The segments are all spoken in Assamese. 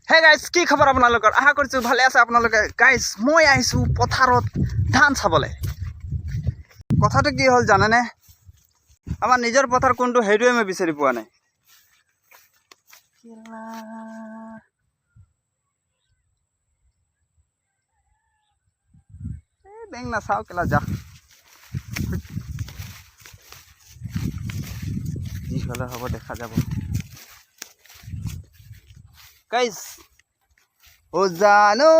হে গাইজ কি খবৰ আপোনালোকৰ আশা কৰিছোঁ ভালে আছে আপোনালোকে গাইজ মই আহিছোঁ পথাৰত ধান চাবলৈ কথাটো কি হ'ল জানেনে আমাৰ নিজৰ পথাৰ কোনটো সেইটোৱে মই বিচাৰি পোৱা নাই বেং নাচাওঁ কেলা যা যি হ'লে হ'ব দেখা যাব গাইজ ও জানো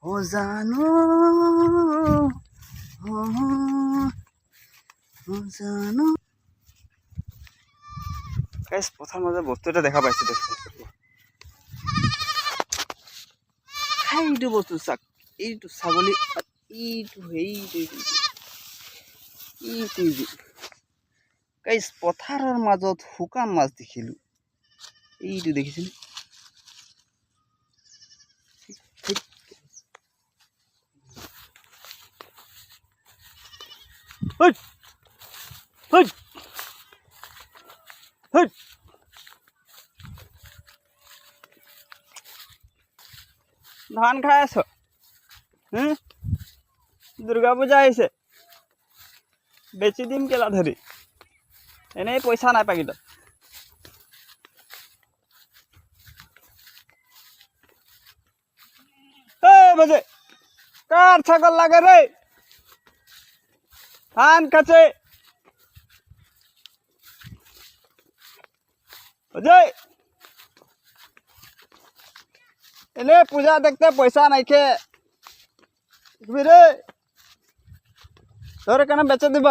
ও জানো ও জানো গাইজ পথাৰ মাজত বস্তু এটা দেখা পাইছোঁ এইটো বস্তু চাক এইটো ছাগলী এইটো গাইজ পথাৰৰ মাজত শুকান মাছ দেখিলোঁ এইটো দেখিছেনে ধান খাই আছ দুৰ্গা পূজা আহিছে বেচি দিম কেলা ধৰি এনেই পইচা নাই পাকিত বাজে কাৰ ছাগল লাগে ৰে ধান খাচ্ছে অজয় এনে পূজা দেখতে পয়সা নাইকে ৰে তোৰ কেন বেচে দিব